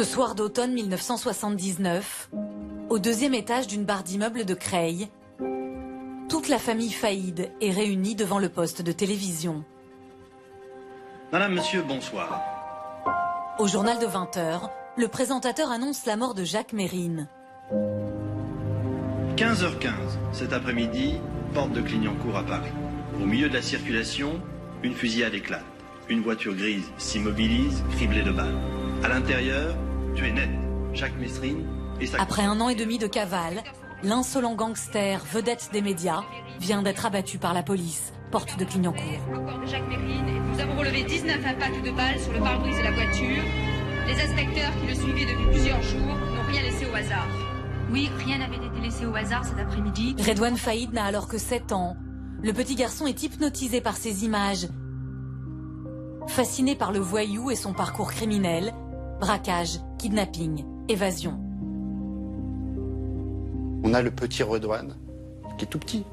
Ce soir d'automne 1979, au deuxième étage d'une barre d'immeuble de Creil, toute la famille Faïd est réunie devant le poste de télévision. Madame, monsieur, bonsoir. Au journal de 20h, le présentateur annonce la mort de Jacques Mérine. 15h15, cet après-midi, porte de Clignancourt à Paris. Au milieu de la circulation, une fusillade éclate. Une voiture grise s'immobilise, criblée de balles. À l'intérieur, tué net, Jacques Mérine et sa... Après 1 an et demi de cavale, l'insolent gangster, vedette des médias, vient d'être abattu par la police, porte de Clignancourt. Encore de Jacques Mérine, nous avons relevé 19 impacts de balles sur le pare-brise de la voiture. Les inspecteurs qui le suivaient depuis plusieurs jours n'ont rien laissé au hasard. Oui, rien n'avait été laissé au hasard cet après-midi. Redouane Faïd n'a alors que 7 ans. Le petit garçon est hypnotisé par ces images. Fasciné par le voyou et son parcours criminel, braquage, kidnapping, évasion. On a le petit Redouane, qui est tout petit,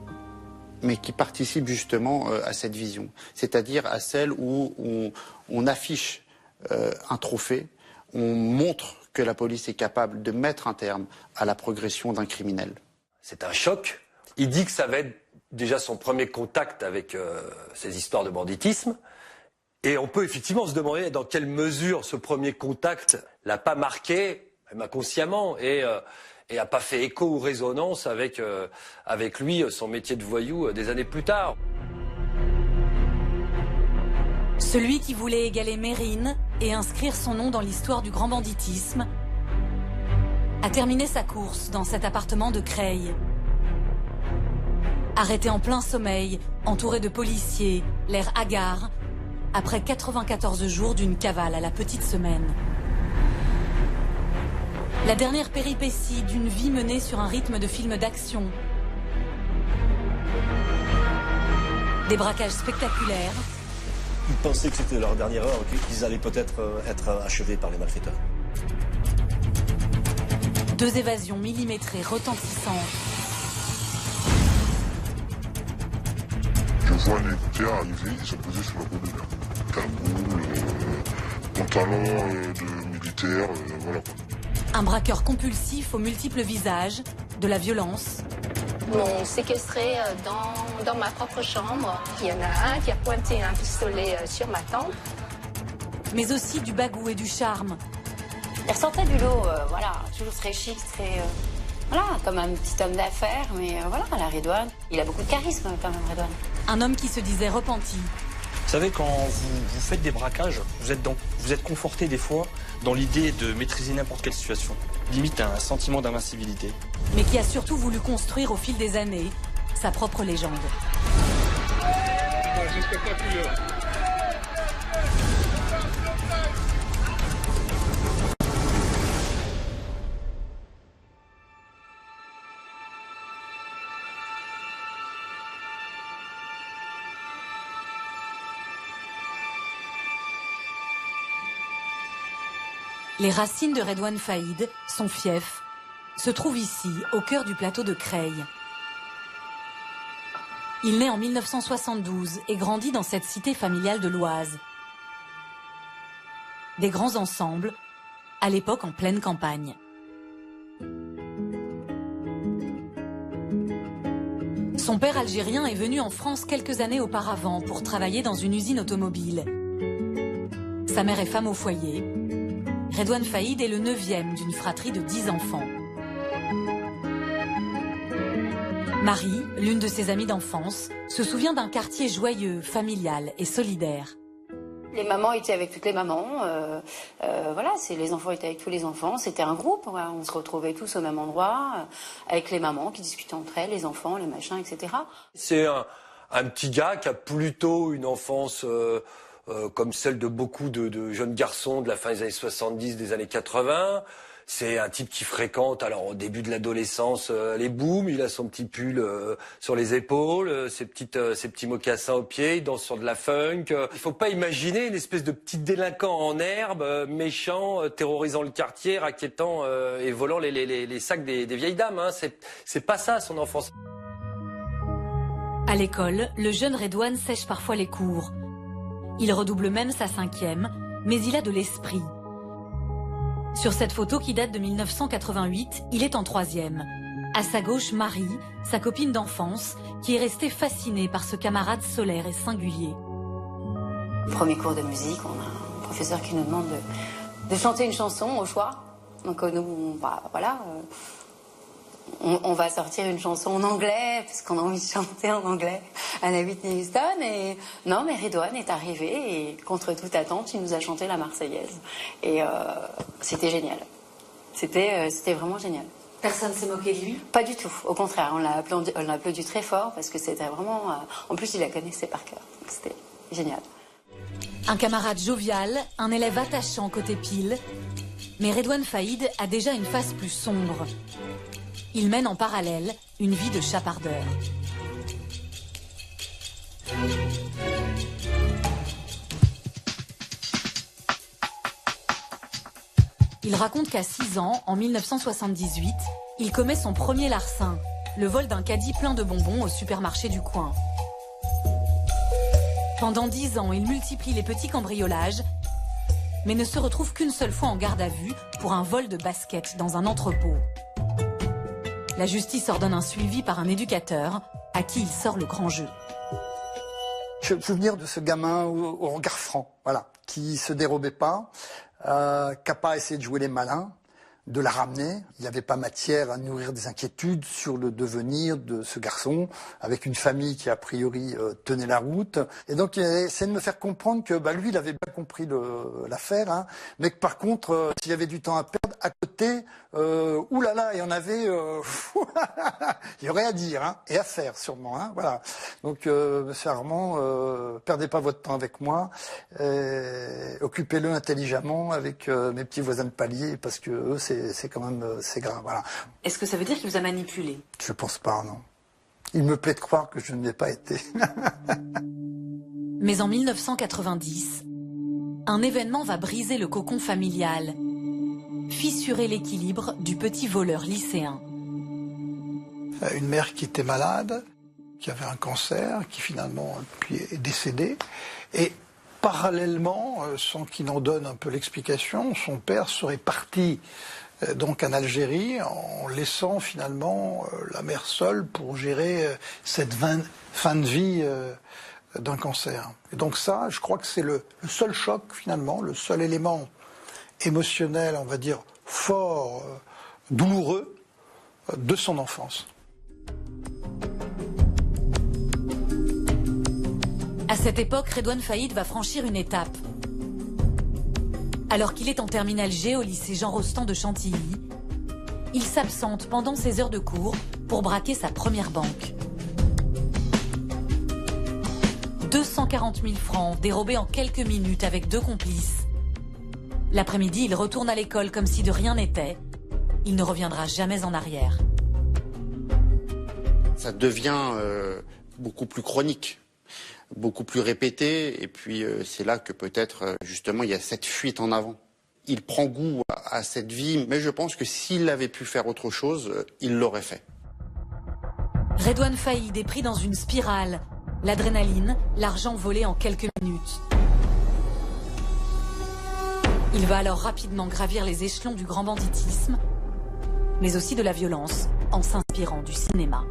mais qui participe justement à cette vision. C'est-à-dire à celle où on affiche un trophée, on montre que la police est capable de mettre un terme à la progression d'un criminel. C'est un choc. Il dit que ça va être déjà son premier contact avec ces histoires de banditisme. Et on peut effectivement se demander dans quelle mesure ce premier contact l'a pas marqué, même inconsciemment, et a pas fait écho ou résonance avec lui, son métier de voyou des années plus tard. Celui qui voulait égaler Mérine et inscrire son nom dans l'histoire du grand banditisme a terminé sa course dans cet appartement de Creil. Arrêté en plein sommeil, entouré de policiers, l'air hagard, après 94 jours d'une cavale à la petite semaine. La dernière péripétie d'une vie menée sur un rythme de film d'action. Des braquages spectaculaires. Ils pensaient que c'était leur dernière heure, qu'ils allaient peut-être être achevés par les malfaiteurs. 2 évasions millimétrées retentissantes. Je vois les gars arriver, ils sont posés sur le dos de mer. Cagoule, pantalon de militaire, voilà. Un braqueur compulsif aux multiples visages, de la violence. M'ont séquestré dans ma propre chambre. Il y en a un qui a pointé un pistolet sur ma tempe. Mais aussi du bagou et du charme. Il ressortait du lot, voilà, toujours très chic, très... voilà, comme un petit homme d'affaires, mais voilà, la Redouane. Il a beaucoup de charisme quand même, Redouane. Un homme qui se disait repenti. Vous savez, quand vous faites des braquages, vous êtes conforté des fois dans l'idée de maîtriser n'importe quelle situation. Limite un sentiment d'invincibilité. Mais qui a surtout voulu construire au fil des années sa propre légende. Les racines de Redouane Faïd, son fief, se trouvent ici, au cœur du plateau de Creil. Il naît en 1972 et grandit dans cette cité familiale de l'Oise. Des grands ensembles, à l'époque en pleine campagne. Son père algérien est venu en France quelques années auparavant pour travailler dans une usine automobile. Sa mère est femme au foyer. Redouane Faïd est le 9e d'une fratrie de 10 enfants. Marie, l'une de ses amies d'enfance, se souvient d'un quartier joyeux, familial et solidaire. Les mamans étaient avec toutes les mamans, voilà, les enfants étaient avec tous les enfants, c'était un groupe, voilà, on se retrouvait tous au même endroit, avec les mamans qui discutaient entre elles, les enfants, les machins, etc. C'est un petit gars qui a plutôt une enfance... comme celle de beaucoup de jeunes garçons de la fin des années 70, des années 80. C'est un type qui fréquente, alors au début de l'adolescence, les booms, il a son petit pull sur les épaules, ses petits mocassins aux pieds, il danse sur de la funk. Il faut pas imaginer une espèce de petit délinquant en herbe, méchant, terrorisant le quartier, raquettant et volant les sacs des vieilles dames. Hein. C'est pas ça son enfance. À l'école, le jeune Redouane sèche parfois les cours. Il redouble même sa 5e, mais il a de l'esprit. Sur cette photo qui date de 1988, il est en 3e. À sa gauche, Marie, sa copine d'enfance, qui est restée fascinée par ce camarade solaire et singulier. Premier cours de musique, on a un professeur qui nous demande de chanter une chanson au choix. Donc nous, on va sortir une chanson en anglais, parce qu'on a envie de chanter en anglais à la Whitney Houston. Et non, mais Redouane est arrivé et contre toute attente, il nous a chanté la Marseillaise. Et c'était génial. C'était vraiment génial. Personne s'est moqué de lui? Pas du tout. Au contraire, on l'a applaudi très fort parce que c'était vraiment... en plus, il la connaissait par cœur. Donc c'était génial. Un camarade jovial, un élève attachant côté pile. Mais Redouane Faïd a déjà une face plus sombre. Il mène en parallèle une vie de chapardeur. Il raconte qu'à 6 ans, en 1978, il commet son premier larcin, le vol d'un caddie plein de bonbons au supermarché du coin. Pendant 10 ans, il multiplie les petits cambriolages, mais ne se retrouve qu'une seule fois en garde à vue pour un vol de basket dans un entrepôt. La justice ordonne un suivi par un éducateur à qui il sort le grand jeu. Je me souviens de ce gamin au regard franc, voilà, qui se dérobait pas, qui n'a pas essayé de jouer les malins, de la ramener. Il n'y avait pas matière à nourrir des inquiétudes sur le devenir de ce garçon, avec une famille qui a priori tenait la route. Et donc il a essayé de me faire comprendre que lui, il avait bien compris l'affaire, hein, mais que par contre, s'il y avait du temps à perdre, à côté, oulala, il y en avait, il y aurait à dire, hein, et à faire sûrement. Hein, voilà. Donc monsieur Armand, perdez pas votre temps avec moi, occupez-le intelligemment avec mes petits voisins de palier, parce que eux, c'est quand même c'est grave. Voilà. Est-ce que ça veut dire qu'il vous a manipulé? Je pense pas, non. Il me plaît de croire que je ne l'ai pas été. Mais en 1990, un événement va briser le cocon familial, fissurer l'équilibre du petit voleur lycéen. Une mère qui était malade, qui avait un cancer, qui finalement est décédée, et parallèlement, sans qu'il n'en donne un peu l'explication, son père serait parti donc en Algérie en laissant finalement la mère seule pour gérer cette fin de vie d'un cancer. Et donc ça, je crois que c'est le seul choc finalement, le seul élément émotionnel, on va dire, fort, douloureux de son enfance. À cette époque, Redouane Faïd va franchir une étape. Alors qu'il est en terminale G au lycée Jean Rostand de Chantilly, il s'absente pendant ses heures de cours pour braquer sa première banque. 240 000 francs dérobés en quelques minutes avec 2 complices. L'après-midi, il retourne à l'école comme si de rien n'était. Il ne reviendra jamais en arrière. Ça devient beaucoup plus chronique, beaucoup plus répété, et puis c'est là que peut-être justement il y a cette fuite en avant. Il prend goût à cette vie, mais je pense que s'il avait pu faire autre chose, il l'aurait fait. Redouane Faïd est pris dans une spirale. L'adrénaline, l'argent volé en quelques minutes. Il va alors rapidement gravir les échelons du grand banditisme, mais aussi de la violence, en s'inspirant du cinéma.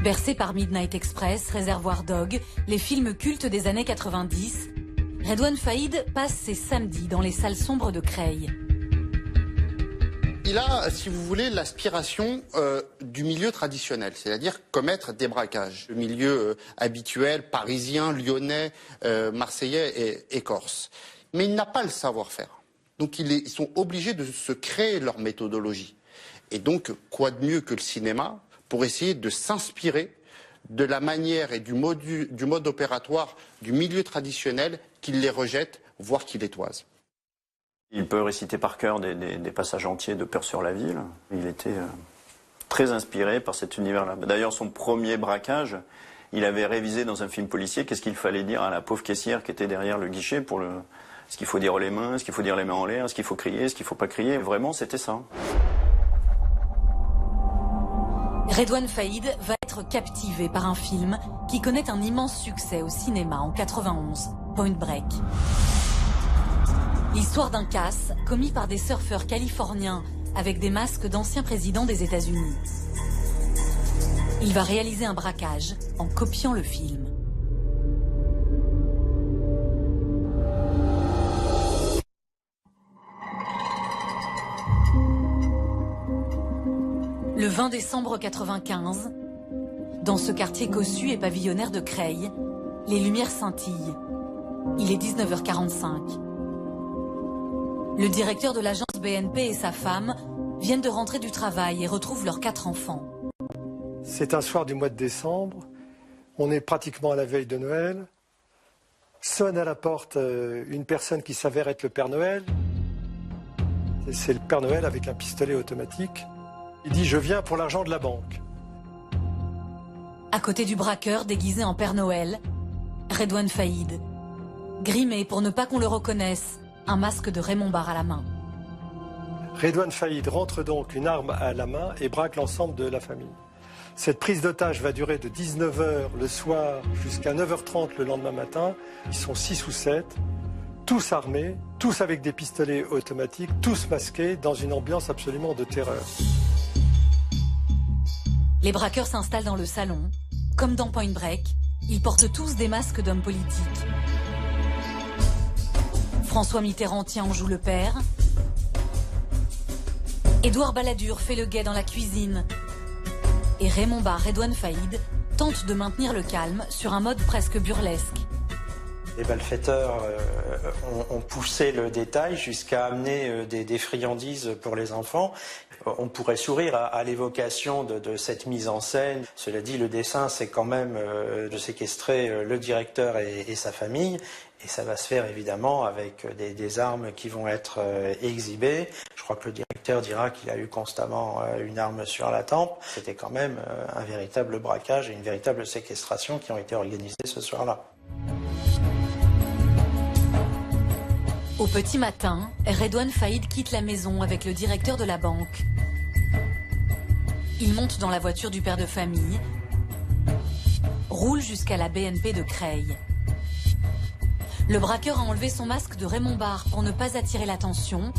Bercé par Midnight Express, Réservoir Dog, les films cultes des années 90, Redouane Faïd passe ses samedis dans les salles sombres de Creil. Il a, si vous voulez, l'aspiration du milieu traditionnel, c'est-à-dire commettre des braquages. Le milieu habituel, parisien, lyonnais, marseillais et corse. Mais il n'a pas le savoir-faire. Donc ils sont obligés de se créer leur méthodologie. Et donc, quoi de mieux que le cinéma pour essayer de s'inspirer de la manière et du mode opératoire du milieu traditionnel qu'il les rejette, voire qu'il les toise. Il peut réciter par cœur des passages entiers de Peur sur la ville. Il était très inspiré par cet univers-là. D'ailleurs, son premier braquage, il avait révisé dans un film policier qu'est-ce qu'il fallait dire à la pauvre caissière qui était derrière le guichet pour le... Est-ce qu'il faut dire les mains, est-ce qu'il faut dire les mains en l'air, est-ce qu'il faut crier, est-ce qu'il ne faut pas crier. Vraiment, c'était ça. Redouane Faïd va être captivé par un film qui connaît un immense succès au cinéma en 91, Point Break. L'histoire d'un casse commis par des surfeurs californiens avec des masques d'anciens présidents des États-Unis. Il va réaliser un braquage en copiant le film. Le 20 décembre 95, dans ce quartier cossu et pavillonnaire de Creil, les lumières scintillent. Il est 19h45. Le directeur de l'agence BNP et sa femme viennent de rentrer du travail et retrouvent leurs 4 enfants. C'est un soir du mois de décembre, on est pratiquement à la veille de Noël. Sonne à la porte une personne qui s'avère être le Père Noël. C'est le Père Noël avec un pistolet automatique. Il dit « Je viens pour l'argent de la banque ». À côté du braqueur déguisé en Père Noël, Redouane Faïd, grimé pour ne pas qu'on le reconnaisse, un masque de Raymond Barre à la main. Redouane Faïd rentre donc une arme à la main et braque l'ensemble de la famille. Cette prise d'otage va durer de 19h le soir jusqu'à 9h30 le lendemain matin. Ils sont 6 ou 7, tous armés, tous avec des pistolets automatiques, tous masqués dans une ambiance absolument de terreur. Les braqueurs s'installent dans le salon. Comme dans Point Break, ils portent tous des masques d'hommes politiques. François Mitterrand tient en joue le père. Édouard Balladur fait le guet dans la cuisine. Et Raymond Barre, Redouane Faïd, tente de maintenir le calme sur un mode presque burlesque. Les malfaiteurs ont poussé le détail jusqu'à amener des friandises pour les enfants. On pourrait sourire à l'évocation de cette mise en scène. Cela dit, le dessein, c'est quand même de séquestrer le directeur et sa famille. Et ça va se faire évidemment avec des armes qui vont être exhibées. Je crois que le directeur dira qu'il a eu constamment une arme sur la tempe. C'était quand même un véritable braquage et une véritable séquestration qui ont été organisées ce soir-là. Au petit matin, Redouane Faïd quitte la maison avec le directeur de la banque. Il monte dans la voiture du père de famille, roule jusqu'à la BNP de Creil. Le braqueur a enlevé son masque de Raymond Barre pour ne pas attirer l'attention.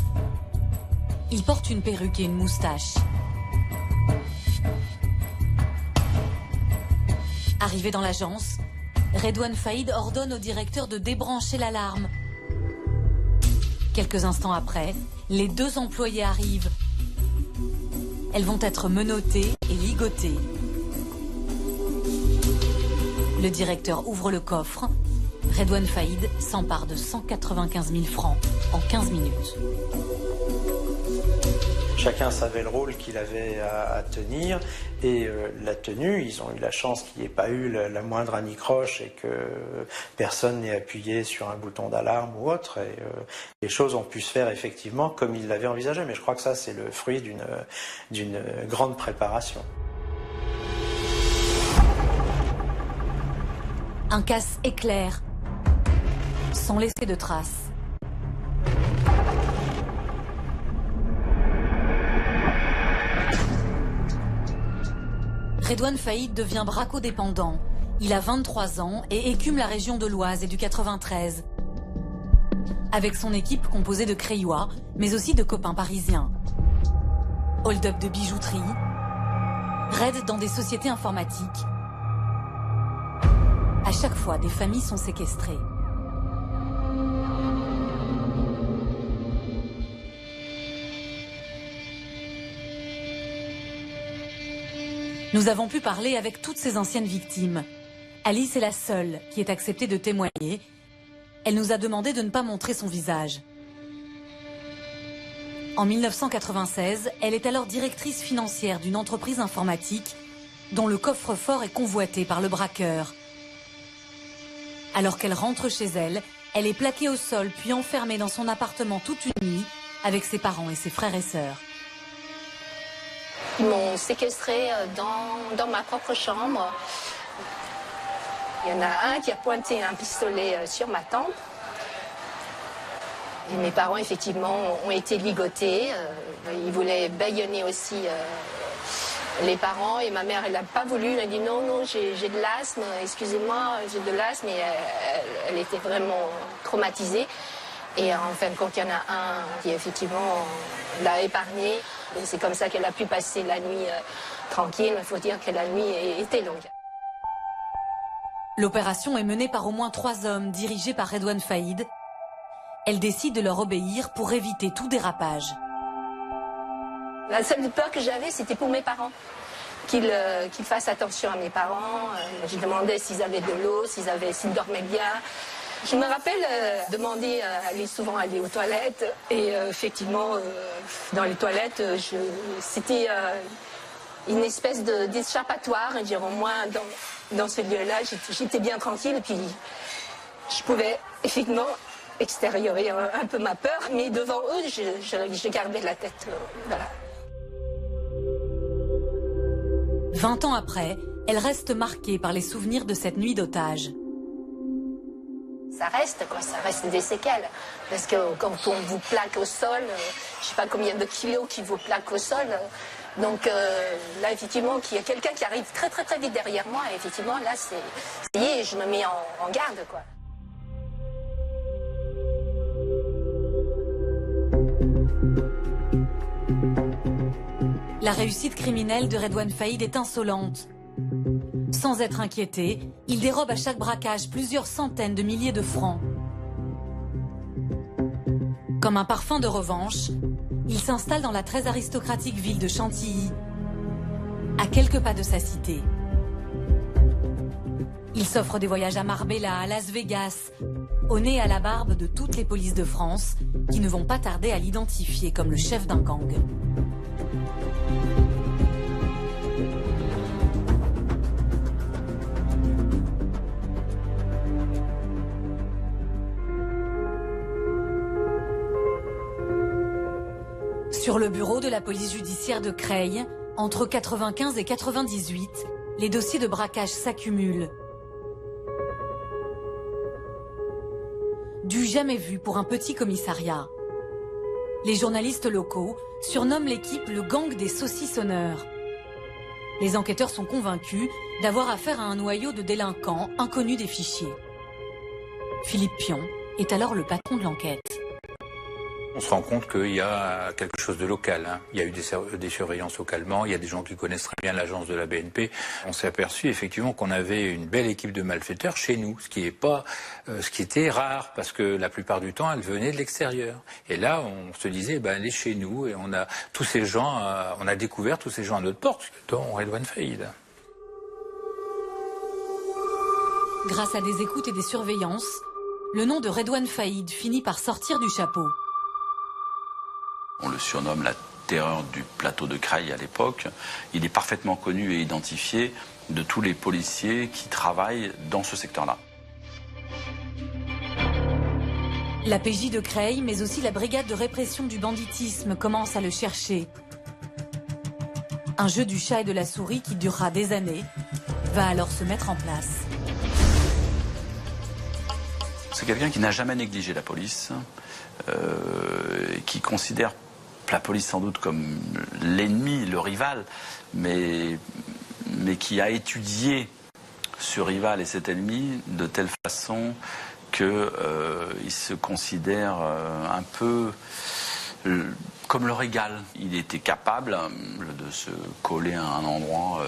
Il porte une perruque et une moustache. Arrivé dans l'agence, Redouane Faïd ordonne au directeur de débrancher l'alarme. Quelques instants après, les 2 employés arrivent. Elles vont être menottées et ligotées. Le directeur ouvre le coffre. Redouane Faïd s'empare de 195 000 francs en 15 minutes. Chacun savait le rôle qu'il avait à tenir et la tenue, ils ont eu la chance qu'il n'y ait pas eu la moindre anicroche et que personne n'ait appuyé sur un bouton d'alarme ou autre. Et les choses ont pu se faire effectivement comme ils l'avaient envisagé. Mais je crois que ça, c'est le fruit d'une grande préparation. Un casse éclair, sans laisser de traces. Redouane Faïd devient braco-dépendant. Il a 23 ans et écume la région de l'Oise et du 93. Avec son équipe composée de Creillois, mais aussi de copains parisiens. Hold-up de bijouterie, raids dans des sociétés informatiques. À chaque fois, des familles sont séquestrées. Nous avons pu parler avec toutes ces anciennes victimes. Alice est la seule qui ait accepté de témoigner. Elle nous a demandé de ne pas montrer son visage. En 1996, elle est alors directrice financière d'une entreprise informatique dont le coffre-fort est convoité par le braqueur. Alors qu'elle rentre chez elle, elle est plaquée au sol puis enfermée dans son appartement toute une nuit avec ses parents et ses frères et sœurs. Ils m'ont séquestrée dans ma propre chambre. Il y en a un qui a pointé un pistolet sur ma tempe. Et mes parents, effectivement, ont été ligotés. Ils voulaient bâillonner aussi les parents et ma mère, elle n'a pas voulu. Elle a dit non, j'ai de l'asthme, excusez-moi, j'ai de l'asthme. Et elle était vraiment traumatisée. Et en fin de compte, il y en a un qui effectivement l'a épargnée. Et c'est comme ça qu'elle a pu passer la nuit tranquille. Il faut dire que la nuit était longue. L'opération est menée par au moins 3 hommes dirigés par Redouane Faïd. Elle décide de leur obéir pour éviter tout dérapage. La seule peur que j'avais, c'était pour mes parents. Qu'ils fassent attention à mes parents. Je demandais s'ils avaient de l'eau, s'ils dormaient bien. Je me rappelle demander souvent aller aux toilettes. Et effectivement, dans les toilettes, c'était une espèce d'échappatoire. Au moins, dans ce lieu-là, j'étais bien tranquille. Et puis, je pouvais effectivement extériorer un peu ma peur. Mais devant eux, je gardais la tête. Voilà. 20 ans après, elle reste marquée par les souvenirs de cette nuit d'otage. Ça reste des séquelles. Parce que quand on vous plaque au sol, je ne sais pas combien de kilos qui vous plaquent au sol. Donc là, effectivement, qu'il y a quelqu'un qui arrive très très très vite derrière moi, et effectivement, là, ça y est, je me mets en garde, quoi. La réussite criminelle de Redouane Faïd est insolente. Sans être inquiété, il dérobe à chaque braquage plusieurs centaines de milliers de francs. Comme un parfum de revanche, il s'installe dans la très aristocratique ville de Chantilly, à quelques pas de sa cité. Il s'offre des voyages à Marbella, à Las Vegas, au nez et à la barbe de toutes les polices de France, qui ne vont pas tarder à l'identifier comme le chef d'un gang. Sur le bureau de la police judiciaire de Creil, entre 95 et 98, les dossiers de braquage s'accumulent. Du jamais vu pour un petit commissariat. Les journalistes locaux surnomment l'équipe le gang des saucissonneurs. Les enquêteurs sont convaincus d'avoir affaire à un noyau de délinquants inconnus des fichiers. Philippe Pion est alors le patron de l'enquête. On se rend compte qu'il y a quelque chose de local. Il y a eu des surveillances localement, il y a des gens qui connaissent très bien l'agence de la BNP. On s'est aperçu effectivement qu'on avait une belle équipe de malfaiteurs chez nous, ce qui était rare, parce que la plupart du temps, elle venait de l'extérieur. Et là, on se disait, elle est chez nous, et on a découvert tous ces gens à notre porte, dont Redouane Faïd. Grâce à des écoutes et des surveillances, le nom de Redouane Faïd finit par sortir du chapeau. On le surnomme la terreur du plateau de Creil à l'époque. Il est parfaitement connu et identifié de tous les policiers qui travaillent dans ce secteur-là. La PJ de Creil, mais aussi la brigade de répression du banditisme commence à le chercher. Un jeu du chat et de la souris qui durera des années va alors se mettre en place. C'est quelqu'un qui n'a jamais négligé la police, qui considère la police sans doute comme l'ennemi, le rival, mais qui a étudié ce rival et cet ennemi de telle façon qu'il se considère un peu comme leur égal. Il était capable de se coller à un endroit,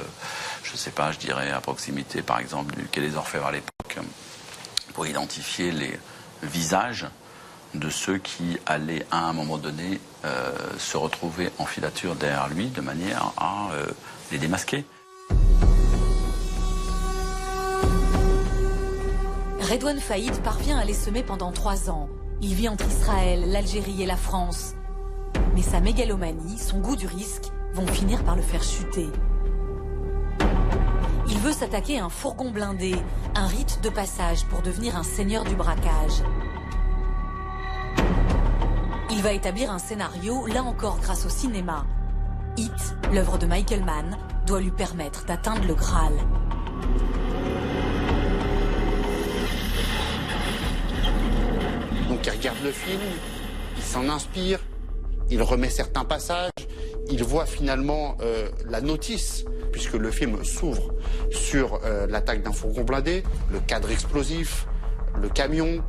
je ne sais pas, je dirais à proximité par exemple du Quai des Orfèvres à l'époque, pour identifier les visages de ceux qui allaient à un moment donné se retrouver en filature derrière lui de manière à les démasquer. Redouane Faïd parvient à les semer pendant 3 ans. Il vit entre Israël, l'Algérie et la France. Mais sa mégalomanie, son goût du risque, vont finir par le faire chuter. Il veut s'attaquer à un fourgon blindé, un rite de passage pour devenir un seigneur du braquage. Il va établir un scénario, là encore grâce au cinéma. Hit, l'œuvre de Michael Mann, doit lui permettre d'atteindre le Graal. Donc il regarde le film, il s'en inspire, il remet certains passages, il voit finalement la notice, puisque le film s'ouvre sur l'attaque d'un fourgon blindé, le cadre explosif, le camion,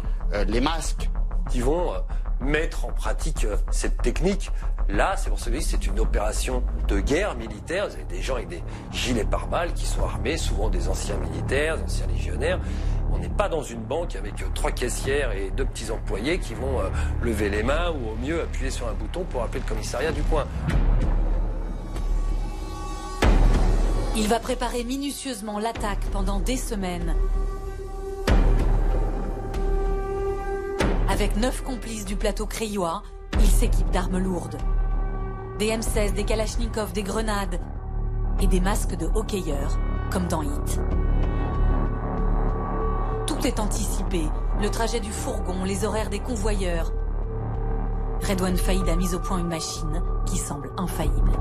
les masques. Qui vont mettre en pratique cette technique. Là, c'est pour ça que c'est une opération de guerre militaire. Vous avez des gens avec des gilets pare-balles qui sont armés, souvent des anciens militaires, des anciens légionnaires. On n'est pas dans une banque avec 3 caissières et 2 petits employés qui vont lever les mains ou au mieux appuyer sur un bouton pour appeler le commissariat du coin. Il va préparer minutieusement l'attaque pendant des semaines. Avec 9 complices du plateau crayois, il s'équipe d'armes lourdes. Des M16, des Kalachnikov, des grenades et des masques de hockeyeurs, comme dans Hit. Tout est anticipé, le trajet du fourgon, les horaires des convoyeurs. Redouane Faïd a mis au point une machine qui semble infaillible.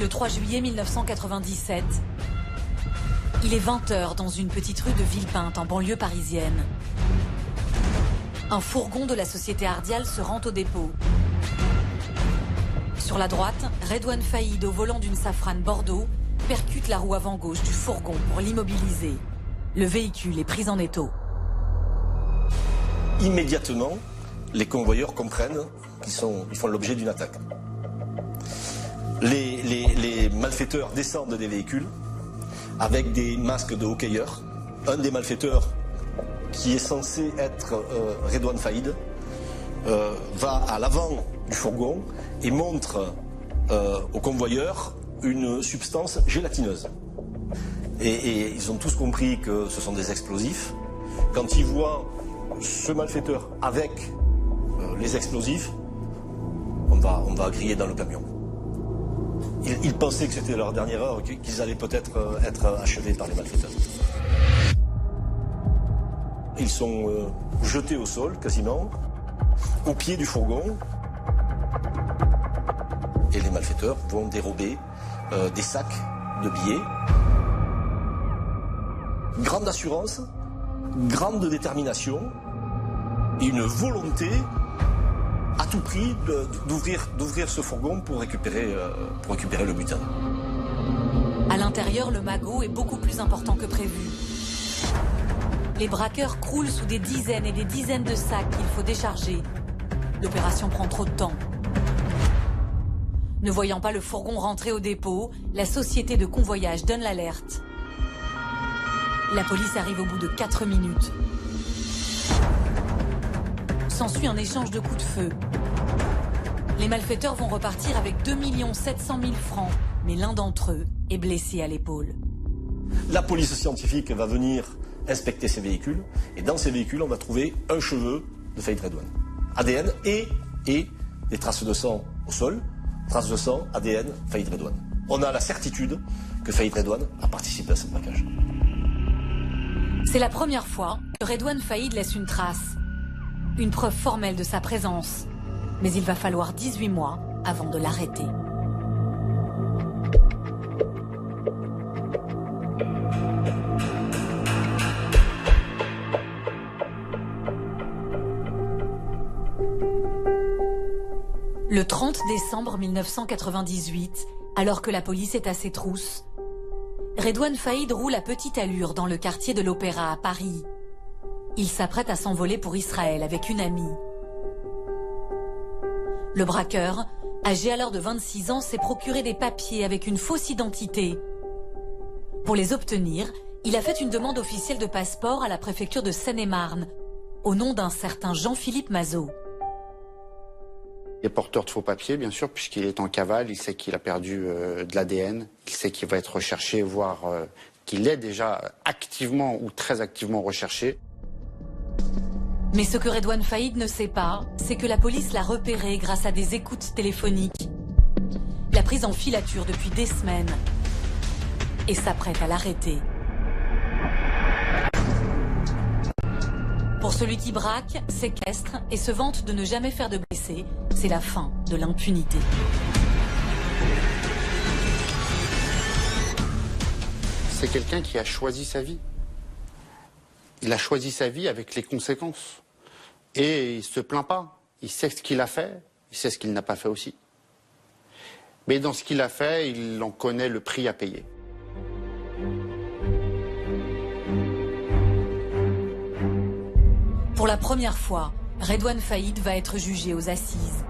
Le 3 juillet 1997, il est 20h dans une petite rue de Villepinte en banlieue parisienne. Un fourgon de la société Ardial se rend au dépôt. Sur la droite, Redouane Faïd, au volant d'une Safrane Bordeaux, percute la roue avant gauche du fourgon pour l'immobiliser. Le véhicule est pris en étau. Immédiatement, les convoyeurs comprennent qu'ils font l'objet d'une attaque. Les malfaiteurs descendent des véhicules avec des masques de hockeyeurs. Un des malfaiteurs, qui est censé être Redouane Faïd, va à l'avant du fourgon et montre aux convoyeurs une substance gélatineuse. Et ils ont tous compris que ce sont des explosifs. Quand ils voient ce malfaiteur avec les explosifs, on va griller dans le camion. Ils pensaient que c'était leur dernière heure, qu'ils allaient peut-être être achevés par les malfaiteurs. Ils sont jetés au sol, quasiment, au pied du fourgon. Et les malfaiteurs vont dérober des sacs de billets. Grande assurance, grande détermination et une volonté à tout prix d'ouvrir ce fourgon pour récupérer le butin. À l'intérieur, le magot est beaucoup plus important que prévu. Les braqueurs croulent sous des dizaines et des dizaines de sacs qu'il faut décharger. L'opération prend trop de temps. Ne voyant pas le fourgon rentrer au dépôt, la société de convoyage donne l'alerte. La police arrive au bout de 4 minutes. S'ensuit un échange de coups de feu. Les malfaiteurs vont repartir avec 2 700 000 francs, mais l'un d'entre eux est blessé à l'épaule. La police scientifique va venir inspecter ces véhicules, et dans ces véhicules, on va trouver un cheveu de Faïd Redouane. ADN et des traces de sang au sol, traces de sang, ADN, Faïd Redouane. On a la certitude que Faïd Redouane a participé à ce braquage. C'est la première fois que Redouane Faïd laisse une trace. Une preuve formelle de sa présence. Mais il va falloir 18 mois avant de l'arrêter. Le 30 décembre 1998, alors que la police est à ses trousses, Redouane Faïd roule à petite allure dans le quartier de l'Opéra à Paris. Il s'apprête à s'envoler pour Israël avec une amie. Le braqueur, âgé alors de 26 ans, s'est procuré des papiers avec une fausse identité. Pour les obtenir, il a fait une demande officielle de passeport à la préfecture de Seine-et-Marne, au nom d'un certain Jean-Philippe Mazot. Il est porteur de faux papiers, bien sûr, puisqu'il est en cavale, il sait qu'il a perdu de l'ADN, il sait qu'il va être recherché, voire qu'il est déjà activement ou très activement recherché. Mais ce que Redouane Faïd ne sait pas, c'est que la police l'a repéré grâce à des écoutes téléphoniques. L'a prise en filature depuis des semaines et s'apprête à l'arrêter. Pour celui qui braque, séquestre et se vante de ne jamais faire de blessés, c'est la fin de l'impunité. C'est quelqu'un qui a choisi sa vie. Il a choisi sa vie avec les conséquences. Et il ne se plaint pas. Il sait ce qu'il a fait, il sait ce qu'il n'a pas fait aussi. Mais dans ce qu'il a fait, il en connaît le prix à payer. Pour la première fois, Redouane Faïd va être jugé aux assises.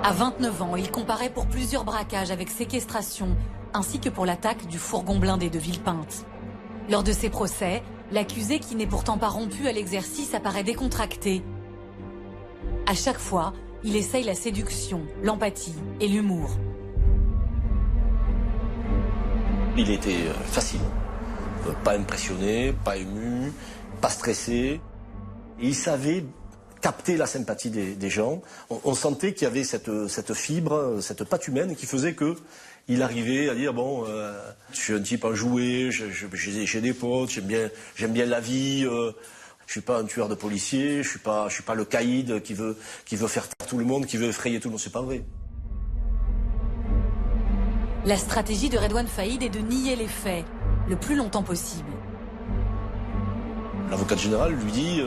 À 29 ans, il comparaît pour plusieurs braquages avec séquestration, ainsi que pour l'attaque du fourgon blindé de Villepinte. Lors de ces procès, l'accusé, qui n'est pourtant pas rompu à l'exercice, apparaît décontracté. À chaque fois, il essaye la séduction, l'empathie et l'humour. Il était facile. Pas impressionné, pas ému, pas stressé. Et il savait capter la sympathie des gens. On sentait qu'il y avait cette fibre, cette patte humaine qui faisait que il arrivait à dire bon, je suis un type enjoué, j'ai des potes, j'aime bien la vie. Je suis pas un tueur de policiers, je suis pas le caïd qui veut faire taire tout le monde, qui veut effrayer tout le monde. C'est pas vrai. La stratégie de Redouane Faïd est de nier les faits le plus longtemps possible. L'avocat général lui dit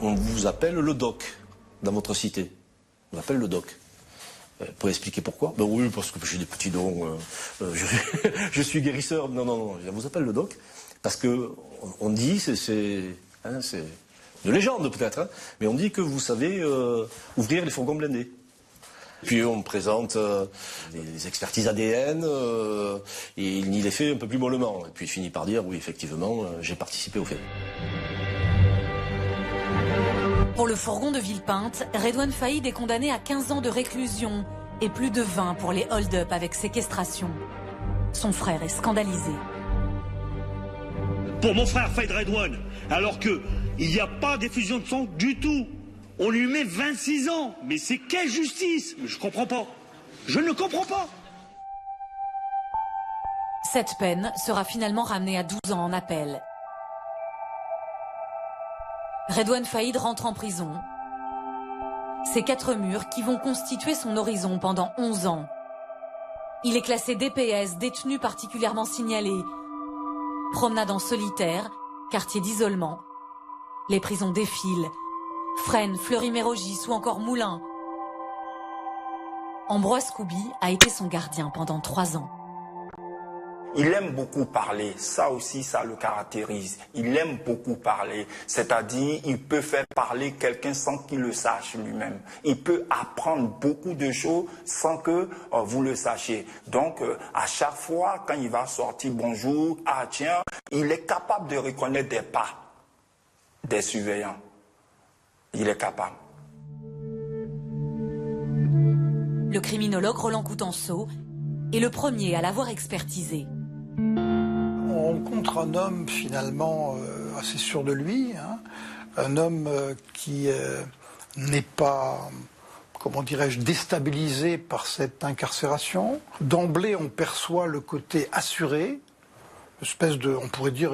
on vous appelle le doc dans votre cité. On appelle le doc. Pour expliquer pourquoi? Ben oui, parce que j'ai des petits dons. Je suis guérisseur. Non. On vous appelle le doc parce que on dit c'est de légende peut-être, hein, mais on dit que vous savez ouvrir les fourgons blindés. Puis on me présente des expertises ADN et il nie les faits un peu plus mollement. Et puis il finit par dire oui, effectivement, j'ai participé aux faits. Pour le fourgon de Villepinte, Redouane Faïd est condamné à 15 ans de réclusion et plus de 20 pour les hold-up avec séquestration. Son frère est scandalisé. Pour mon frère Faïd Redouane, alors qu'il n'y a pas d'effusion de sang du tout. On lui met 26 ans. Mais c'est quelle justice? Je comprends pas. Je ne comprends pas. Cette peine sera finalement ramenée à 12 ans en appel. Redouane Faïd rentre en prison. Ces 4 murs qui vont constituer son horizon pendant 11 ans. Il est classé DPS, détenu particulièrement signalé. Promenade en solitaire, quartier d'isolement. Les prisons défilent. Fresnes, Fleury-Mérogis ou encore Moulins. Ambroise Koubi a été son gardien pendant 3 ans. Il aime beaucoup parler, ça aussi ça le caractérise. Il aime beaucoup parler, c'est-à-dire il peut faire parler quelqu'un sans qu'il le sache lui-même. Il peut apprendre beaucoup de choses sans que vous le sachiez. Donc à chaque fois quand il va sortir bonjour, ah tiens, il est capable de reconnaître des pas des surveillants. Il est capable. Le criminologue Roland Coutenceau est le premier à l'avoir expertisé. On rencontre un homme finalement assez sûr de lui, hein, un homme qui n'est pas, comment dirais-je, déstabilisé par cette incarcération. D'emblée, on perçoit le côté assuré, une espèce de, on pourrait dire,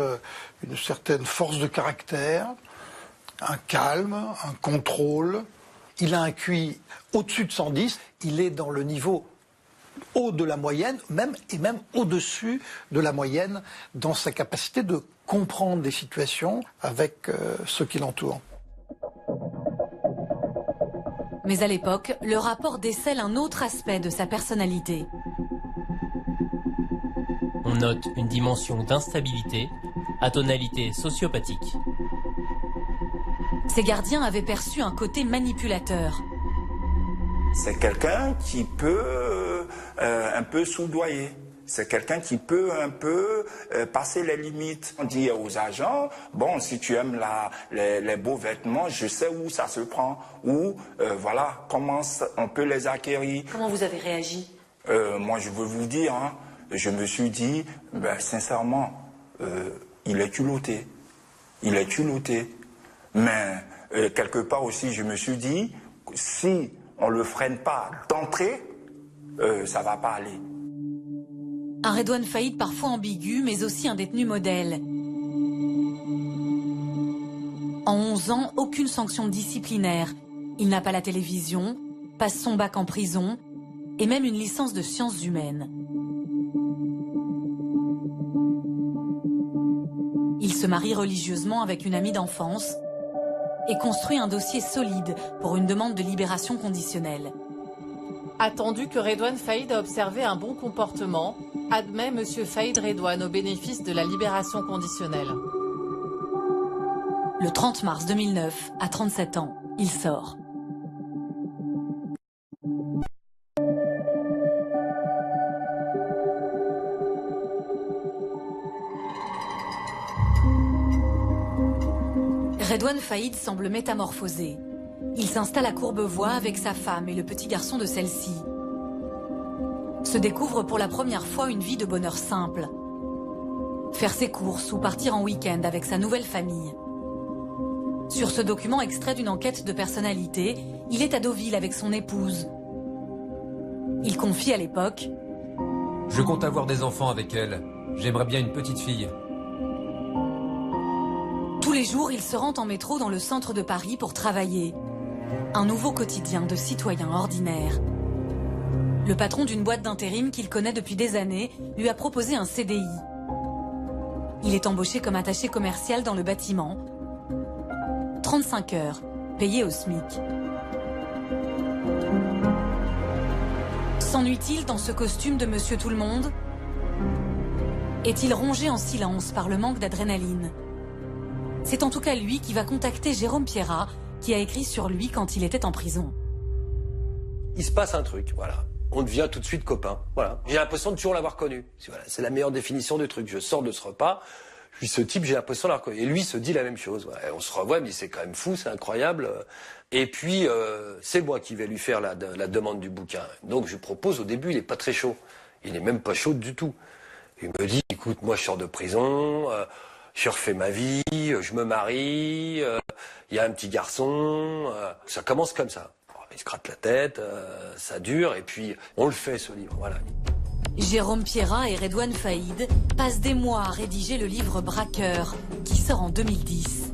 une certaine force de caractère, un calme, un contrôle. Il a un QI au-dessus de 110, il est dans le niveau haut de la moyenne, même au-dessus de la moyenne dans sa capacité de comprendre des situations avec ceux qui l'entourent. Mais à l'époque, le rapport décèle un autre aspect de sa personnalité. On note une dimension d'instabilité à tonalité sociopathique. Ses gardiens avaient perçu un côté manipulateur. C'est quelqu'un qui peut un peu soudoyer. C'est quelqu'un qui peut un peu passer les limites. On dit aux agents, bon, si tu aimes les beaux vêtements, je sais où ça se prend. Ou, voilà, comment on peut les acquérir. Comment vous avez réagi? Moi, je veux vous dire, hein, je me suis dit, ben, sincèrement, il est culotté. Il est culotté. Mais quelque part aussi, je me suis dit, si on ne le freine pas d'entrée, ça ne va pas aller. Un Redouane Faïd parfois ambigu, mais aussi un détenu modèle. En 11 ans, aucune sanction disciplinaire. Il n'a pas la télévision, passe son bac en prison, et même une licence de sciences humaines. se marie religieusement avec une amie d'enfance et construit un dossier solide pour une demande de libération conditionnelle. Attendu que Redouane Faïd a observé un bon comportement, admet M. Faïd Redouane au bénéfice de la libération conditionnelle. Le 30 mars 2009, à 37 ans, il sort. Redouane Faïd semble métamorphosé. Il s'installe à Courbevoie avec sa femme et le petit garçon de celle-ci. Se découvre pour la première fois une vie de bonheur simple. Faire ses courses ou partir en week-end avec sa nouvelle famille. Sur ce document extrait d'une enquête de personnalité, il est à Deauville avec son épouse. Il confie à l'époque: Je compte avoir des enfants avec elle. J'aimerais bien une petite fille. Tous les jours, il se rend en métro dans le centre de Paris pour travailler. Un nouveau quotidien de citoyen ordinaire. Le patron d'une boîte d'intérim qu'il connaît depuis des années lui a proposé un CDI. Il est embauché comme attaché commercial dans le bâtiment. 35 heures, payé au SMIC. S'ennuie-t-il dans ce costume de Monsieur Tout-le-Monde? Est-il rongé en silence par le manque d'adrénaline? C'est en tout cas lui qui va contacter Jérôme Pierrat, qui a écrit sur lui quand il était en prison. Il se passe un truc, voilà. On devient tout de suite copains, voilà. J'ai l'impression de toujours l'avoir connu. Voilà, c'est la meilleure définition du truc. Je sors de ce repas, puis ce type, j'ai l'impression de l'avoir connu. Et lui se dit la même chose. Ouais, on se revoit, mais c'est quand même fou, c'est incroyable. Et puis, c'est moi qui vais lui faire la demande du bouquin. Donc je propose, au début, il est pas très chaud. Il est même pas chaud du tout. Il me dit, écoute, moi je sors de prison... je refais ma vie, je me marie, il y a un petit garçon, ça commence comme ça. Il se gratte la tête, ça dure, et puis on le fait ce livre, voilà. Jérôme Pierrat et Redouane Faïd passent des mois à rédiger le livre Braqueur, qui sort en 2010.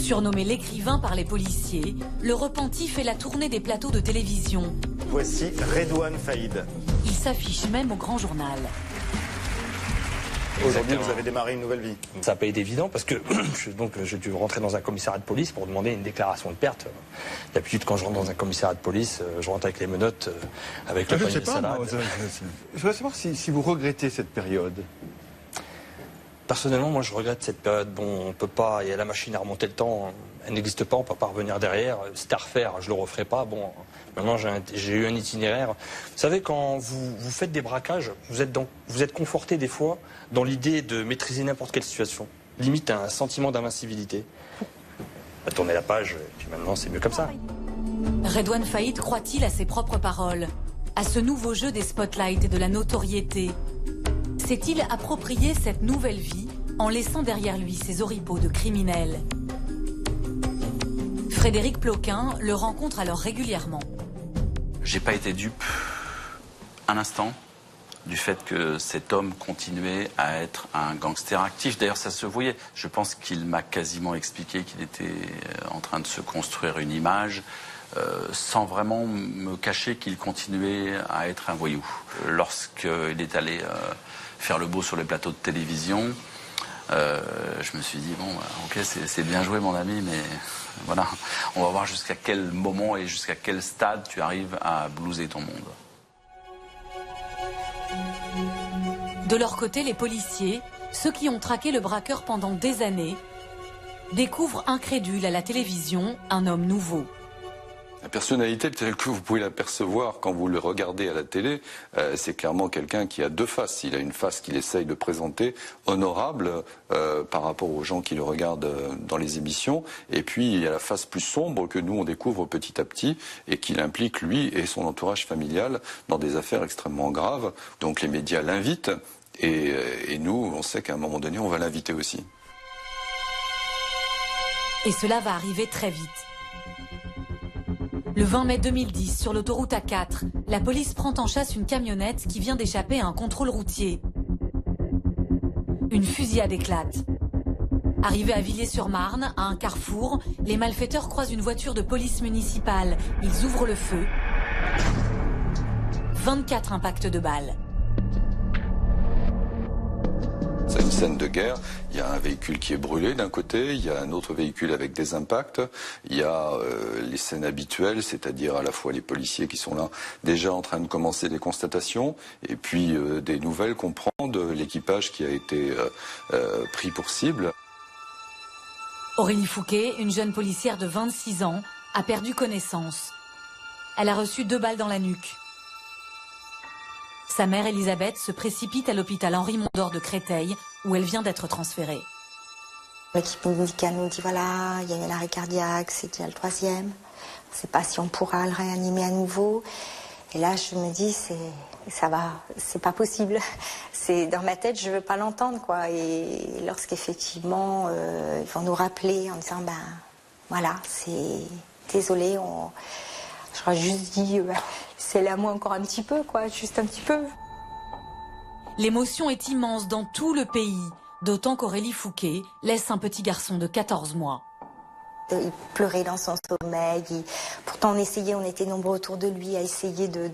Surnommé l'écrivain par les policiers, le repenti fait la tournée des plateaux de télévision. Voici Redouane Faïd. Il s'affiche même au Grand Journal. Aujourd'hui, vous avez démarré une nouvelle vie. Ça n'a pas été évident parce que j'ai dû rentrer dans un commissariat de police pour demander une déclaration de perte. D'habitude, quand je rentre dans un commissariat de police, je rentre avec les menottes, avec le panier de salade. Je voudrais savoir si vous regrettez cette période. Personnellement, moi, je regrette cette période. Bon, on peut pas, il y a la machine à remonter le temps, elle n'existe pas, on peut pas revenir derrière. C'était à refaire, je le referai pas. Bon, maintenant, j'ai eu un itinéraire. Vous savez, quand vous faites des braquages, vous êtes conforté des fois dans l'idée de maîtriser n'importe quelle situation. Limite un sentiment d'invincibilité. On va tourner la page, et puis maintenant, c'est mieux comme ça. Redouane Faïd croit-il à ses propres paroles, à ce nouveau jeu des spotlights et de la notoriété? S'est-il approprié cette nouvelle vie en laissant derrière lui ses oripeaux de criminels? Frédéric Ploquin le rencontre alors régulièrement. J'ai pas été dupe un instant du fait que cet homme continuait à être un gangster actif. D'ailleurs, ça se voyait. Je pense qu'il m'a quasiment expliqué qu'il était en train de se construire une image sans vraiment me cacher qu'il continuait à être un voyou. Lorsqu'il est allé faire le beau sur les plateaux de télévision, je me suis dit, bon, ok, c'est bien joué mon ami, mais voilà, on va voir jusqu'à quel moment et jusqu'à quel stade tu arrives à blouser ton monde. De leur côté, les policiers, ceux qui ont traqué le braqueur pendant des années, découvrent incrédules à la télévision un homme nouveau. La personnalité telle que vous pouvez l'apercevoir quand vous le regardez à la télé, c'est clairement quelqu'un qui a deux faces. Il a une face qu'il essaye de présenter honorable par rapport aux gens qui le regardent dans les émissions. Et puis il y a la face plus sombre que nous on découvre petit à petit et qui l'implique lui et son entourage familial dans des affaires extrêmement graves. Donc les médias l'invitent et nous on sait qu'à un moment donné on va l'inviter aussi. Et cela va arriver très vite. Le 20 mai 2010, sur l'autoroute A4, la police prend en chasse une camionnette qui vient d'échapper à un contrôle routier. Une fusillade éclate. Arrivés à Villiers-sur-Marne, à un carrefour, les malfaiteurs croisent une voiture de police municipale. Ils ouvrent le feu. 24 impacts de balles. C'est une scène de guerre. Il y a un véhicule qui est brûlé d'un côté, il y a un autre véhicule avec des impacts, il y a les scènes habituelles, c'est-à-dire à la fois les policiers qui sont là déjà en train de commencer des constatations, et puis des nouvelles qu'on prend de l'équipage qui a été pris pour cible. Aurélie Fouquet, une jeune policière de 26 ans, a perdu connaissance. Elle a reçu 2 balles dans la nuque. Sa mère, Elisabeth, se précipite à l'hôpital Henri Mondor de Créteil, où elle vient d'être transférée. L'équipe médicale nous dit voilà, il y a eu un arrêt cardiaque, c'est déjà le 3e. On ne sait pas si on pourra le réanimer à nouveau. Et là, je me dis, c'est pas possible. C'est dans ma tête, je veux pas l'entendre, quoi. Et lorsqu'effectivement, ils vont nous rappeler en disant, ben voilà, c'est désolé, j'aurais juste dit, c'est là moi encore un petit peu, quoi, juste un petit peu. L'émotion est immense dans tout le pays, d'autant qu'Aurélie Fouquet laisse un petit garçon de 14 mois. Il pleurait dans son sommeil. Pourtant, on était nombreux autour de lui à essayer de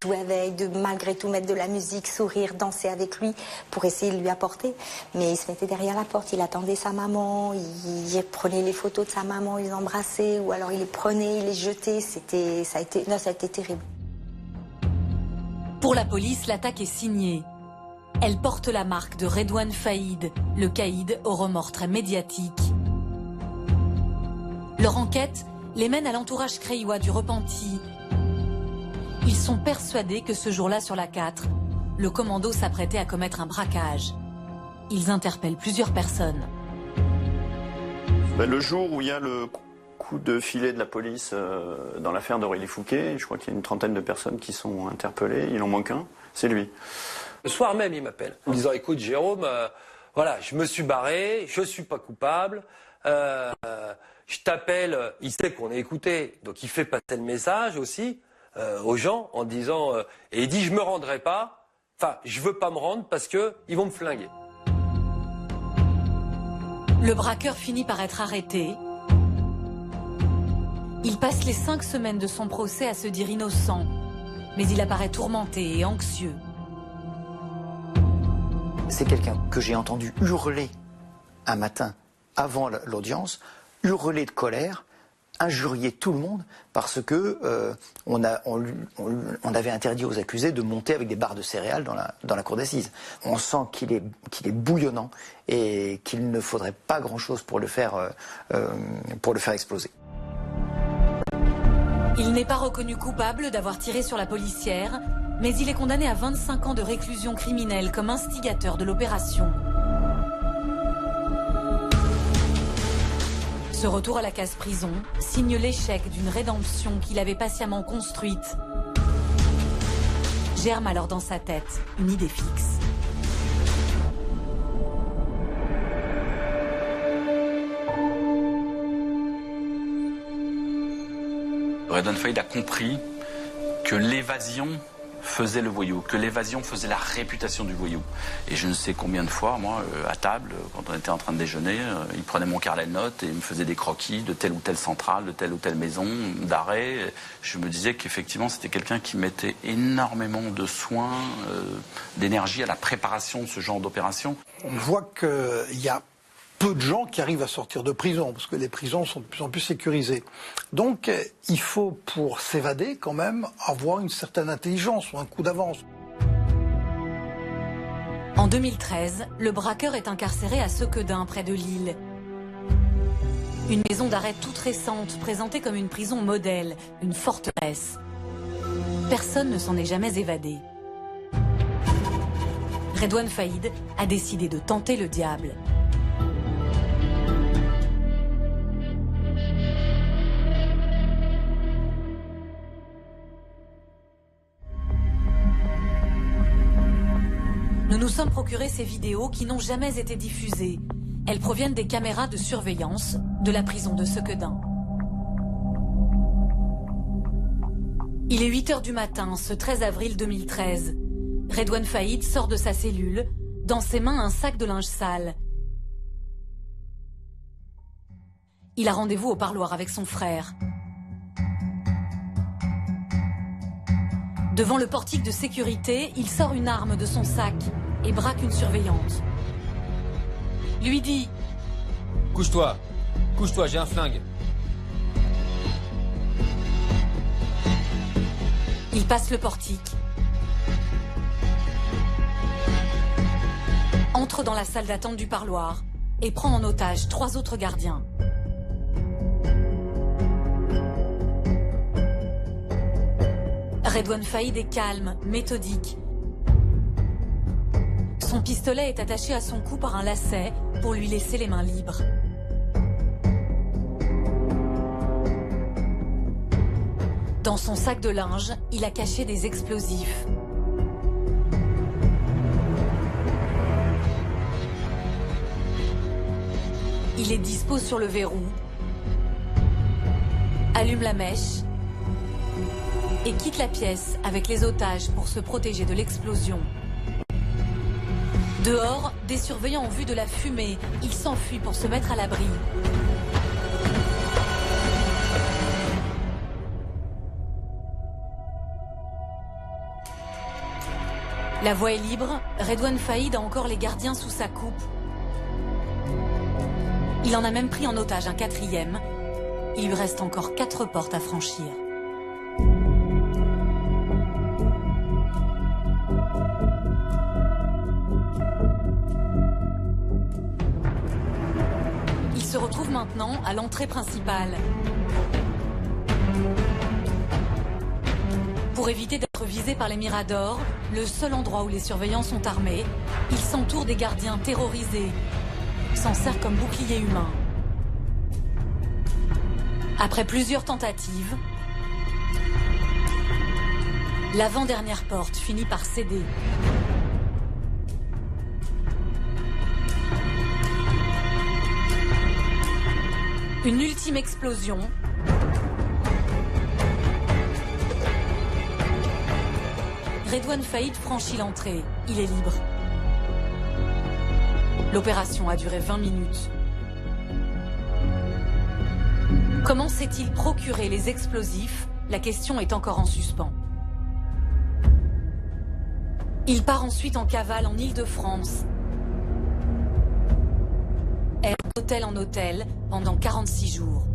jouer avec, de malgré tout mettre de la musique, sourire, danser avec lui pour essayer de lui apporter. Mais il se mettait derrière la porte, il attendait sa maman, il prenait les photos de sa maman, il les embrassait, ou alors il les prenait, il les jetait. Ça a été terrible. Pour la police, l'attaque est signée. Elle porte la marque de Redouane Faïd, le caïd au remords très médiatique. Leur enquête les mène à l'entourage créillois du repenti. Ils sont persuadés que ce jour-là sur la 4, le commando s'apprêtait à commettre un braquage. Ils interpellent plusieurs personnes. Le jour où il y a le coup de filet de la police dans l'affaire d'Aurélie Fouquet, je crois qu'il y a une trentaine de personnes qui sont interpellées, il en manque un, c'est lui. Le soir même, il m'appelle en disant, écoute Jérôme, voilà, je me suis barré, je suis pas coupable, je t'appelle, il sait qu'on est écouté, donc il fait passer le message aussi aux gens en disant, et il dit je me rendrai pas, enfin je veux pas me rendre parce que ils vont me flinguer. Le braqueur finit par être arrêté. Il passe les 5 semaines de son procès à se dire innocent, mais il apparaît tourmenté et anxieux. C'est quelqu'un que j'ai entendu hurler un matin avant l'audience, hurler de colère, injurier tout le monde parce que on avait interdit aux accusés de monter avec des barres de céréales dans la cour d'assises. On sent qu'il est bouillonnant et qu'il ne faudrait pas grand-chose pour le faire exploser. Il n'est pas reconnu coupable d'avoir tiré sur la policière, mais il est condamné à 25 ans de réclusion criminelle comme instigateur de l'opération. Ce retour à la case prison signe l'échec d'une rédemption qu'il avait patiemment construite. Germe alors dans sa tête une idée fixe. Redouane Faïd a compris que l'évasion faisait le voyou, que l'évasion faisait la réputation du voyou. Et je ne sais combien de fois, moi, à table, quand on était en train de déjeuner, il prenait mon carnet de notes et il me faisait des croquis de telle ou telle centrale, de telle ou telle maison d'arrêt. Je me disais qu'effectivement, c'était quelqu'un qui mettait énormément de soins, d'énergie à la préparation de ce genre d'opération. On voit qu'il y a peu de gens qui arrivent à sortir de prison, parce que les prisons sont de plus en plus sécurisées. Donc, il faut, pour s'évader, quand même, avoir une certaine intelligence ou un coup d'avance. En 2013, le braqueur est incarcéré à Sequedin, près de Lille. Une maison d'arrêt toute récente, présentée comme une prison modèle, une forteresse. Personne ne s'en est jamais évadé. Redouane Faïd a décidé de tenter le diable. Nous nous sommes procuré ces vidéos qui n'ont jamais été diffusées. Elles proviennent des caméras de surveillance de la prison de Sequedin. Il est 8 h du matin, ce 13 avril 2013. Redouane Faïd sort de sa cellule, dans ses mains un sac de linge sale. Il a rendez-vous au parloir avec son frère. Devant le portique de sécurité, il sort une arme de son sac et braque une surveillante. lui dit « Couche-toi, couche-toi, j'ai un flingue !» Il passe le portique, entre dans la salle d'attente du parloir et prend en otage 3 autres gardiens. Redouane Faïd est calme, méthodique. Son pistolet est attaché à son cou par un lacet pour lui laisser les mains libres. Dans son sac de linge, il a caché des explosifs. Il les dispose sur le verrou, allume la mèche et quitte la pièce avec les otages pour se protéger de l'explosion. Dehors, des surveillants ont vu de la fumée. Ils s'enfuient pour se mettre à l'abri. La voie est libre. Redouane Faïd a encore les gardiens sous sa coupe. Il en a même pris en otage un 4e. Il lui reste encore 4 portes à franchir. Il se retrouve maintenant à l'entrée principale. Pour éviter d'être visé par les miradors, le seul endroit où les surveillants sont armés, il s'entoure des gardiens terrorisés, s'en sert comme bouclier humain. Après plusieurs tentatives, l'avant-dernière porte finit par céder. Une ultime explosion. Redouane Faïd franchit l'entrée. Il est libre. L'opération a duré 20 minutes. Comment s'est-il procuré les explosifs? La question est encore en suspens. Il part ensuite en cavale en Île-de-France. Erre d'hôtel en hôtel pendant 46 jours.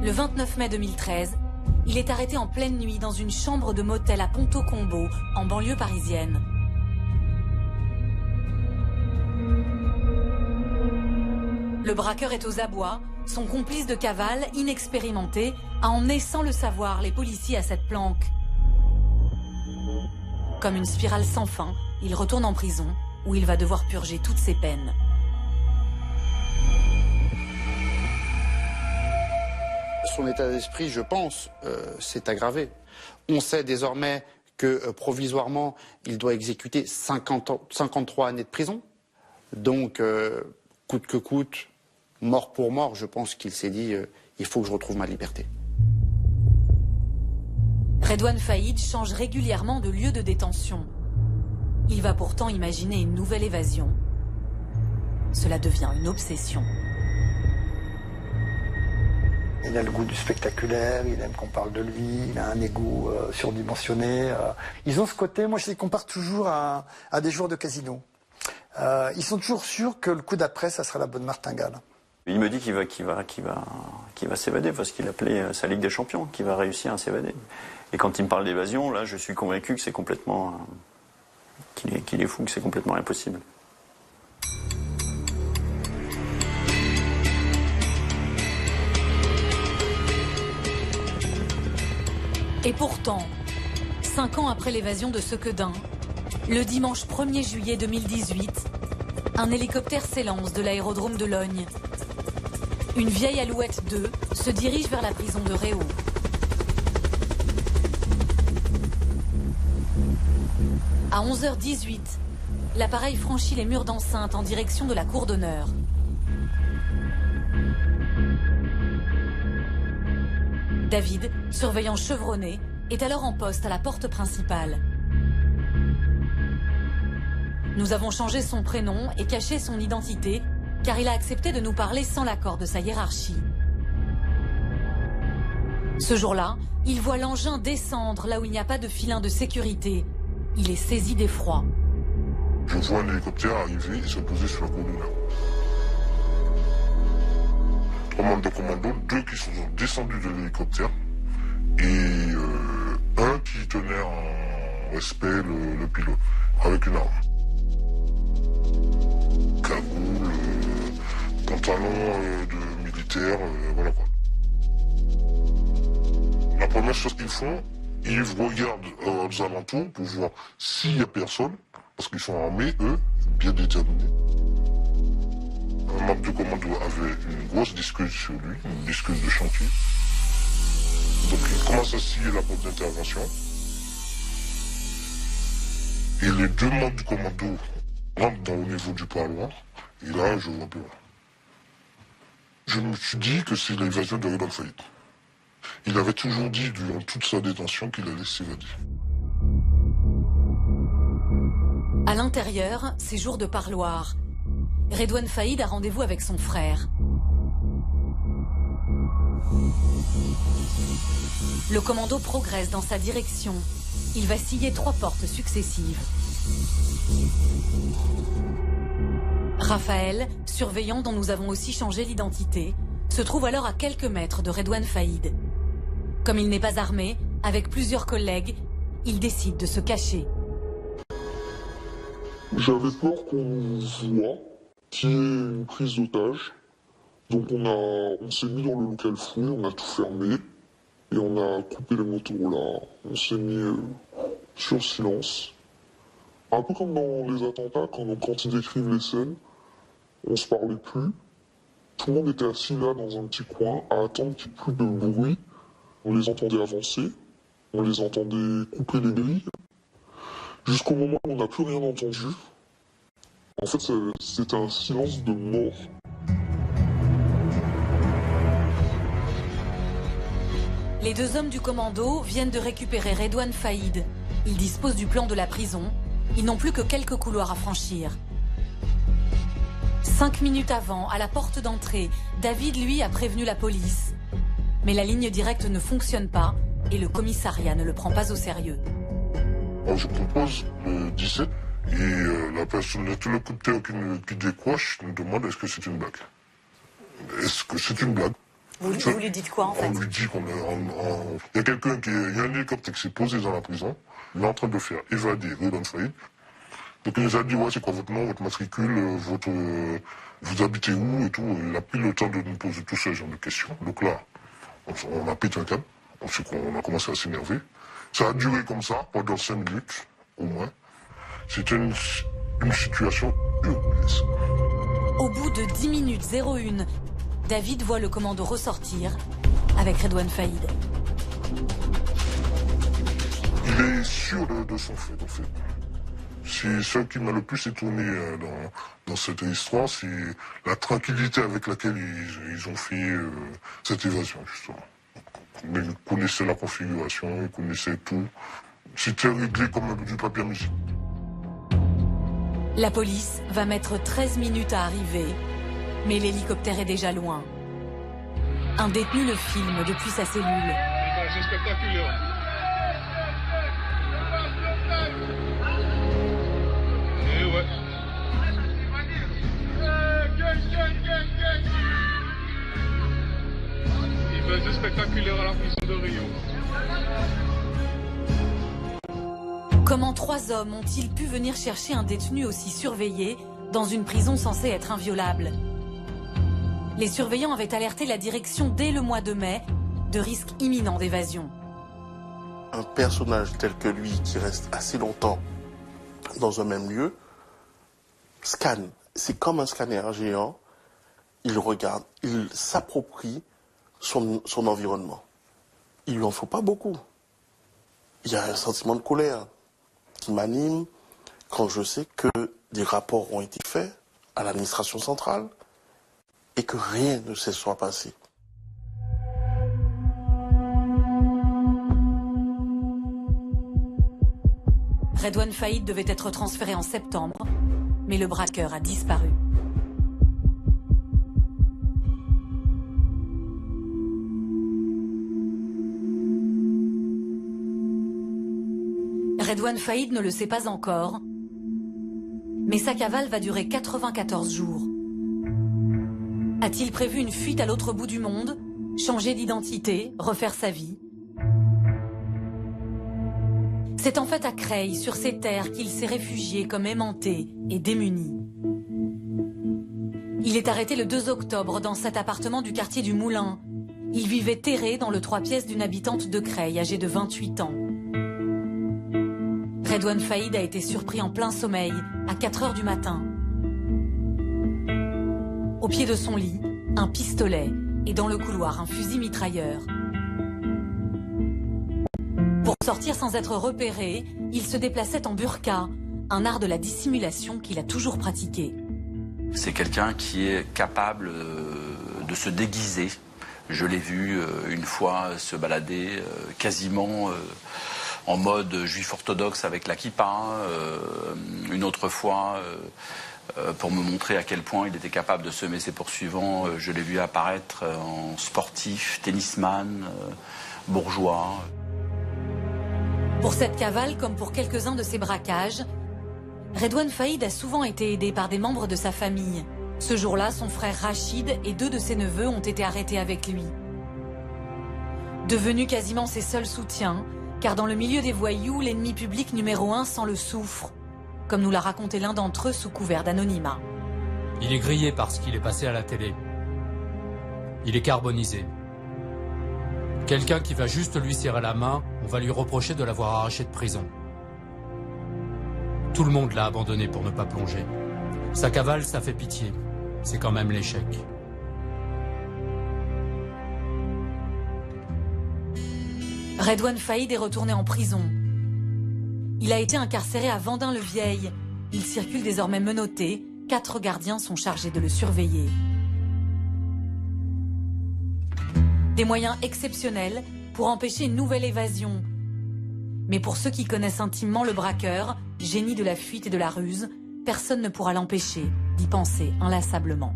Le 29 mai 2013, il est arrêté en pleine nuit dans une chambre de motel à Ponto-Combo, en banlieue parisienne. Le braqueur est aux abois. Son complice de cavale, inexpérimenté, a emmené sans le savoir les policiers à cette planque. Comme une spirale sans fin, il retourne en prison, où il va devoir purger toutes ses peines. Son état d'esprit, je pense, s'est aggravé. On sait désormais que provisoirement, il doit exécuter 53 années de prison. Donc, coûte que coûte, mort pour mort, je pense qu'il s'est dit il faut que je retrouve ma liberté. Redouane Faïd change régulièrement de lieu de détention. Il va pourtant imaginer une nouvelle évasion. Cela devient une obsession. Il a le goût du spectaculaire, il aime qu'on parle de lui, il a un ego surdimensionné. Ils ont ce côté, moi je les compare toujours à des joueurs de casino. Ils sont toujours sûrs que le coup d'après, ça sera la bonne martingale. Il me dit qu'il va s'évader parce qu'il appelait sa Ligue des Champions, qu'il va réussir à s'évader. Et quand il me parle d'évasion, là, je suis convaincu que c'est complètement, qu'il est fou, que c'est complètement impossible. Et pourtant, 5 ans après l'évasion de Sequedin, le dimanche 1er juillet 2018, un hélicoptère s'élance de l'aérodrome de Logne. Une vieille Alouette 2 se dirige vers la prison de Réau. À 11h18, l'appareil franchit les murs d'enceinte en direction de la cour d'honneur. David, surveillant chevronné, est alors en poste à la porte principale. Nous avons changé son prénom et caché son identité, car il a accepté de nous parler sans l'accord de sa hiérarchie. Ce jour-là, il voit l'engin descendre là où il n'y a pas de filin de sécurité. Il est saisi d'effroi. Je vois un hélicoptère arriver et se poser sur la cour d'honneur. 3 membres de commando, 2 qui sont descendus de l'hélicoptère et un qui tenait en respect le pilote avec une arme. Cagoule, pantalon de militaire, voilà quoi. La première chose qu'ils font, ils regardent aux alentours pour voir s'il n'y a personne, parce qu'ils sont armés, eux, bien déterminés. Un membre du commando avait une grosse discuse sur lui, une discuse de chantier. Donc il commence à scier la porte d'intervention. Et les 2 membres du commando rentrent au niveau du parloir. Et là, je vois plus rien. Je me suis dit que c'est l'évasion de Redouane Faïd. Il avait toujours dit durant toute sa détention qu'il allait s'évader. À l'intérieur, c'est jour de parloir. Redouane Faïd a rendez-vous avec son frère. Le commando progresse dans sa direction. Il va scier 3 portes successives. Raphaël, surveillant dont nous avons aussi changé l'identité, se trouve alors à quelques mètres de Redouane Faïd. Comme il n'est pas armé, avec plusieurs collègues, il décide de se cacher. J'avais peur qu'on nous voie, qu'il y ait une prise d'otage. Donc on s'est mis dans le local fouille, on a tout fermé et on a coupé les motos là. On s'est mis sur silence. Un peu comme dans les attentats, quand ils décrivent les scènes, on se parlait plus. Tout le monde était assis là dans un petit coin à attendre qu'il n'y ait plus de bruit. On les entendait avancer, on les entendait couper les grilles. Jusqu'au moment où on n'a plus rien entendu. En fait, c'était un silence de mort. Les 2 hommes du commando viennent de récupérer Redouane Faïd. Ils disposent du plan de la prison. Ils n'ont plus que quelques couloirs à franchir. 5 minutes avant, à la porte d'entrée, David, lui, a prévenu la police. Mais la ligne directe ne fonctionne pas et le commissariat ne le prend pas au sérieux. Alors je propose le 17 et la personne de l'hélicoptère qui décroche nous demande est-ce que c'est une blague. Est-ce que c'est une blague? Vous lui dites quoi en fait? On lui dit qu'il y a quelqu'un il y a un hélicoptère qui s'est posé dans la prison. Il est en train de faire évader Redouane Faïd. Donc il nous a dit ouais c'est quoi votre nom, votre matricule, vous habitez où et tout. Il a pris le temps de nous poser tout ce genre de questions. Donc là, on a pété un câble. On a commencé à s'énerver. Ça a duré comme ça pendant 5 minutes, au moins. C'était une situation ubuesque. Au bout de 10 minutes 01, David voit le commando ressortir avec Redouane Faïd. Il est sûr de son fait, en fait. C'est ce qui m'a le plus étonné dans cette histoire, c'est la tranquillité avec laquelle ils ont fait cette évasion, justement. Ils connaissaient la configuration, ils connaissaient tout. C'était réglé comme du papier à musique. La police va mettre 13 minutes à arriver, mais l'hélicoptère est déjà loin. Un détenu le filme depuis sa cellule. C'est spectaculaire. Et ouais. Il faisait spectaculaire à la prison de Rio. Comment 3 hommes ont-ils pu venir chercher un détenu aussi surveillé dans une prison censée être inviolable? Les surveillants avaient alerté la direction dès le mois de mai de risques imminents d'évasion. Un personnage tel que lui, qui reste assez longtemps dans un même lieu, scanne. C'est comme un scanner géant. Il regarde, il s'approprie son environnement. Il lui en faut pas beaucoup. Il y a un sentiment de colère qui m'anime quand je sais que des rapports ont été faits à l'administration centrale et que rien ne se soit passé. Redouane Faïd devait être transféré en septembre, mais le braqueur a disparu. Redouane Faïd ne le sait pas encore. Mais sa cavale va durer 94 jours. A-t-il prévu une fuite à l'autre bout du monde, changer d'identité, refaire sa vie? C'est en fait à Creil, sur ces terres, qu'il s'est réfugié comme aimanté et démuni. Il est arrêté le 2 octobre dans cet appartement du quartier du Moulin. Il vivait terré dans le 3 pièces d'une habitante de Creil, âgée de 28 ans. Redouane Faïd a été surpris en plein sommeil, à 4 heures du matin. Au pied de son lit, un pistolet et dans le couloir, un fusil mitrailleur. Pour sortir sans être repéré, il se déplaçait en burqa, un art de la dissimulation qu'il a toujours pratiqué. C'est quelqu'un qui est capable de se déguiser. Je l'ai vu une fois se balader quasiment en mode juif orthodoxe avec la kippa, une autre fois pour me montrer à quel point il était capable de semer ses poursuivants. Je l'ai vu apparaître en sportif, tennisman, bourgeois. Pour cette cavale, comme pour quelques-uns de ses braquages, Redouane Faïd a souvent été aidé par des membres de sa famille. Ce jour-là, son frère Rachid et 2 de ses neveux ont été arrêtés avec lui. Devenu quasiment ses seuls soutiens, car dans le milieu des voyous, l'ennemi public numéro 1 sent le soufre, comme nous l'a raconté l'un d'entre eux sous couvert d'anonymat. Il est grillé parce qu'il est passé à la télé. Il est carbonisé. Quelqu'un qui va juste lui serrer la main, on va lui reprocher de l'avoir arraché de prison. Tout le monde l'a abandonné pour ne pas plonger. Sa cavale, ça fait pitié. C'est quand même l'échec. Redouane Faïd est retourné en prison. Il a été incarcéré à Vendin-le-Vieil. Il circule désormais menotté. 4 gardiens sont chargés de le surveiller. Des moyens exceptionnels pour empêcher une nouvelle évasion. Mais pour ceux qui connaissent intimement le braqueur, génie de la fuite et de la ruse, personne ne pourra l'empêcher d'y penser inlassablement.